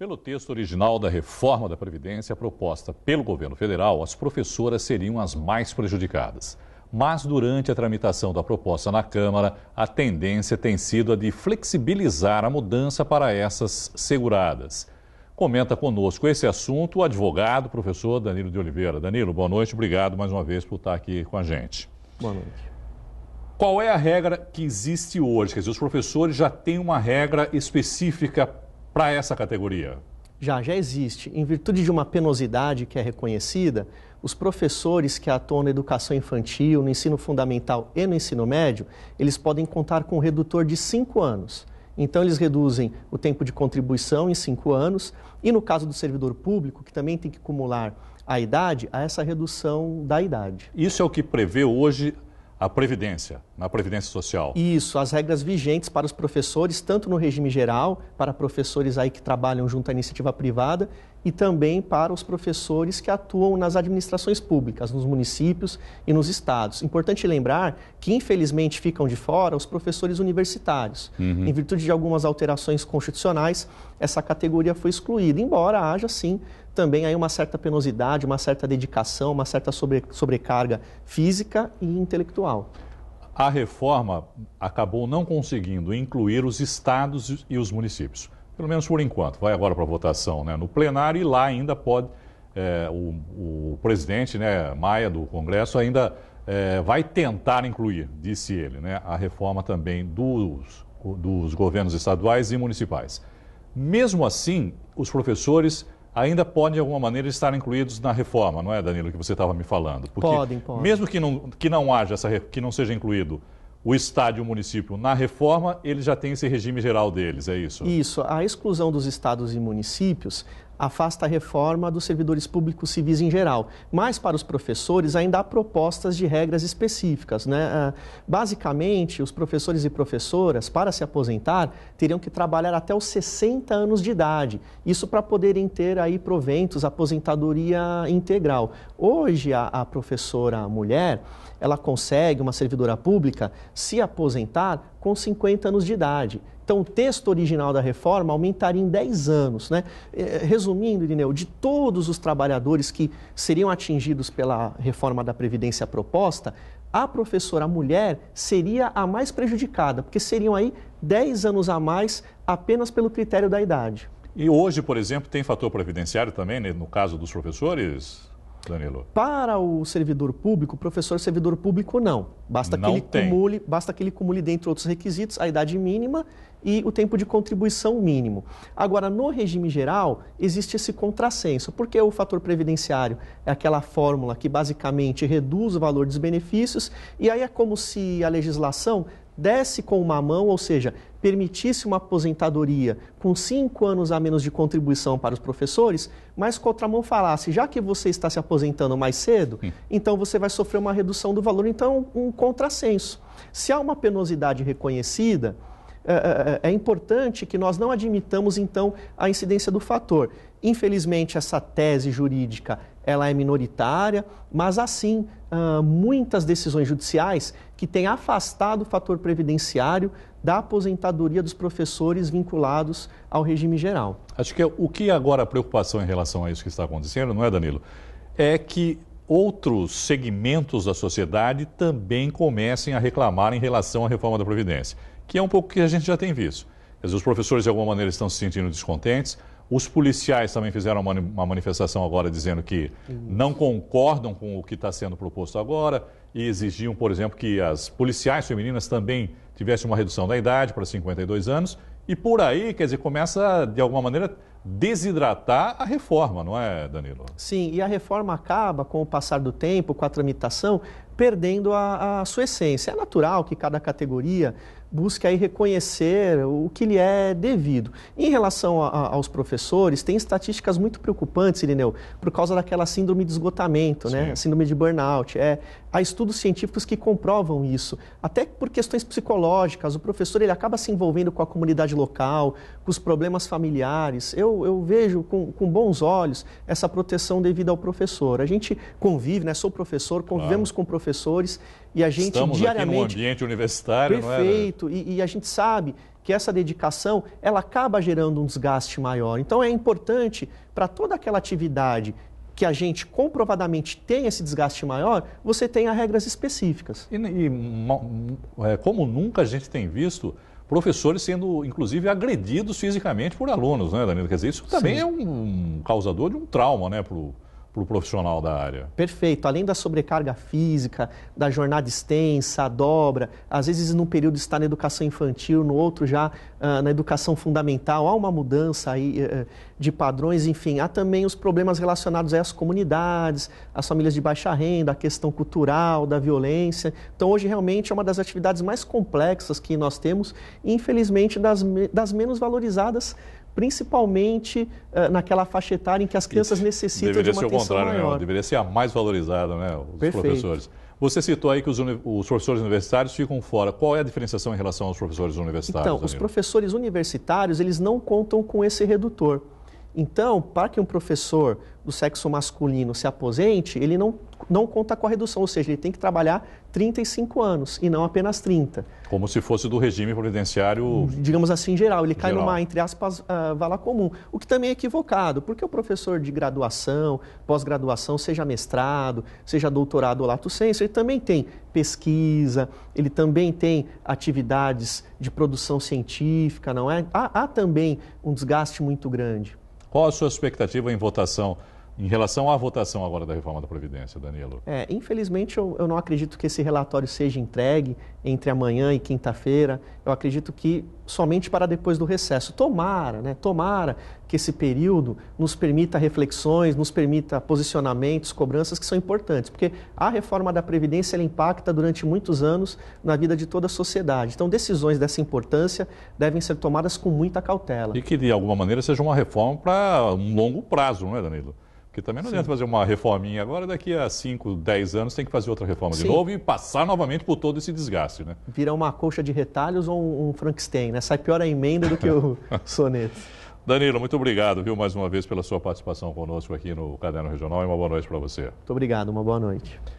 Pelo texto original da reforma da Previdência proposta pelo governo federal, as professoras seriam as mais prejudicadas. Mas durante a tramitação da proposta na Câmara, a tendência tem sido a de flexibilizar a mudança para essas seguradas. Comenta conosco esse assunto o advogado, professor Danilo de Oliveira. Danilo, boa noite, obrigado mais uma vez por estar aqui com a gente. Boa noite. Qual é a regra que existe hoje? Quer dizer, os professores já têm uma regra específica para essa categoria? Já existe. Em virtude de uma penosidade que é reconhecida, os professores que atuam na educação infantil, no ensino fundamental e no ensino médio, eles podem contar com um redutor de 5 anos. Então, eles reduzem o tempo de contribuição em 5 anos e, no caso do servidor público, que também tem que acumular a idade, há essa redução da idade. Isso é o que prevê hoje a Previdência, na Previdência Social. Isso, as regras vigentes para os professores, tanto no regime geral, para professores aí que trabalham junto à iniciativa privada, e também para os professores que atuam nas administrações públicas, nos municípios e nos estados. Importante lembrar que, infelizmente, ficam de fora os professores universitários. Em virtude de algumas alterações constitucionais, essa categoria foi excluída, embora haja, sim, também aí uma certa penosidade, uma certa dedicação, uma certa sobrecarga física e intelectual. A reforma acabou não conseguindo incluir os estados e os municípios. Pelo menos por enquanto. Vai agora para a votação, né, no plenário, e lá ainda pode, o presidente, né, Maia, do Congresso, ainda vai tentar incluir, disse ele, né, a reforma também dos governos estaduais e municipais. Mesmo assim, os professores ainda podem, de alguma maneira, estar incluídos na reforma, não é, Danilo, que você estava me falando? Porque podem. Mesmo que não haja que não seja incluído o Estado e o município na reforma, eles já têm esse regime geral deles, é isso? Isso. A exclusão dos estados e municípios afasta a reforma dos servidores públicos civis em geral. Mas para os professores ainda há propostas de regras específicas, né? Basicamente, os professores e professoras, para se aposentar, teriam que trabalhar até os 60 anos de idade. Isso para poderem ter aí proventos, aposentadoria integral. Hoje, a professora mulher, ela consegue, uma servidora pública, se aposentar com 50 anos de idade. Então, o texto original da reforma aumentaria em 10 anos, né? Resumindo, Irineu, de todos os trabalhadores que seriam atingidos pela reforma da Previdência proposta, a professora mulher seria a mais prejudicada, porque seriam aí 10 anos a mais apenas pelo critério da idade. E hoje, por exemplo, tem fator previdenciário também, né, no caso dos professores, Danilo? Para o servidor público, o professor servidor público não. Basta que ele cumule, dentre outros requisitos, a idade mínima e o tempo de contribuição mínimo. Agora, no regime geral, existe esse contrassenso, porque o fator previdenciário é aquela fórmula que basicamente reduz o valor dos benefícios, e aí é como se a legislação desse com uma mão, ou seja, permitisse uma aposentadoria com 5 anos a menos de contribuição para os professores, mas com outra mão falasse, já que você está se aposentando mais cedo, então você vai sofrer uma redução do valor. Então, um contrassenso. Se há uma penosidade reconhecida, é importante que nós não admitamos, então, a incidência do fator. Infelizmente, essa tese jurídica ela é minoritária, mas, assim, muitas decisões judiciais que têm afastado o fator previdenciário da aposentadoria dos professores vinculados ao regime geral. Acho que o que agora a preocupação em relação a isso que está acontecendo, não é, Danilo? É que outros segmentos da sociedade também comecem a reclamar em relação à reforma da Previdência, que é um pouco que a gente já tem visto. Quer dizer, os professores, de alguma maneira, estão se sentindo descontentes. Os policiais também fizeram uma manifestação agora dizendo que não concordam com o que está sendo proposto agora e exigiam, por exemplo, que as policiais femininas também tivessem uma redução da idade para 52 anos. E por aí, quer dizer, começa, de alguma maneira, desidratar a reforma, não é, Danilo? Sim, e a reforma acaba, com o passar do tempo, com a tramitação, perdendo a sua essência. É natural que cada categoria busque aí reconhecer o que lhe é devido. Em relação aos professores, tem estatísticas muito preocupantes, Irineu, por causa daquela síndrome de esgotamento, né? Síndrome de burnout. Há estudos científicos que comprovam isso. Até por questões psicológicas, o professor ele acaba se envolvendo com a comunidade local, com os problemas familiares. Eu vejo com bons olhos essa proteção devida ao professor. A gente convive, né? Sou professor, convivemos com professores e a gente estamos diariamente... aqui no ambiente universitário, perfeito, não é? E a gente sabe que essa dedicação ela acaba gerando um desgaste maior. Então é importante para toda aquela atividade que a gente comprovadamente tem esse desgaste maior, você tenha regras específicas. Como nunca a gente tem visto professores sendo, inclusive, agredidos fisicamente por alunos, né, Danilo? Quer dizer, isso também é um causador de um trauma, né, para o profissional da área. Perfeito. Além da sobrecarga física, da jornada extensa, a dobra, às vezes num período está na educação infantil, no outro já na educação fundamental, há uma mudança aí de padrões, enfim, há também os problemas relacionados às comunidades, às famílias de baixa renda, a questão cultural, da violência. Então hoje realmente é uma das atividades mais complexas que nós temos e infelizmente das menos valorizadas, principalmente naquela faixa etária em que as crianças necessitam de uma atenção maior. Deveria ser o contrário, né? Deveria ser a mais valorizada, né? Os Perfeito. Professores. Você citou aí que os professores universitários ficam fora. Qual é a diferenciação em relação aos professores universitários, Então, Danilo? os professores universitários, eles não contam com esse redutor. Então, para que um professor do sexo masculino se aposente, ele não conta com a redução, ou seja, ele tem que trabalhar 35 anos e não apenas 30. Como se fosse do regime previdenciário... Digamos assim, geral. Ele cai numa, entre aspas, vala comum. O que também é equivocado, porque o professor de graduação, pós-graduação, seja mestrado, seja doutorado ou lato sensu, ele também tem pesquisa, ele também tem atividades de produção científica, não é? Há também um desgaste muito grande. Qual a sua expectativa em votação, em relação à votação agora da reforma da Previdência, Danilo? Infelizmente, eu não acredito que esse relatório seja entregue entre amanhã e quinta-feira. Eu acredito que somente para depois do recesso. Tomara, né? Tomara que esse período nos permita reflexões, nos permita posicionamentos, cobranças que são importantes, porque a reforma da Previdência ela impacta durante muitos anos na vida de toda a sociedade. Então, decisões dessa importância devem ser tomadas com muita cautela. E que, de alguma maneira, seja uma reforma para um longo prazo, não é, Danilo? Porque também não adianta fazer uma reforminha agora, daqui a 5, 10 anos tem que fazer outra reforma de novo e passar novamente por todo esse desgaste, né? Vira uma colcha de retalhos ou um Frankenstein, né? Sai pior a emenda do que o soneto. Danilo, muito obrigado, viu, mais uma vez pela sua participação conosco aqui no Caderno Regional e uma boa noite para você. Muito obrigado, uma boa noite.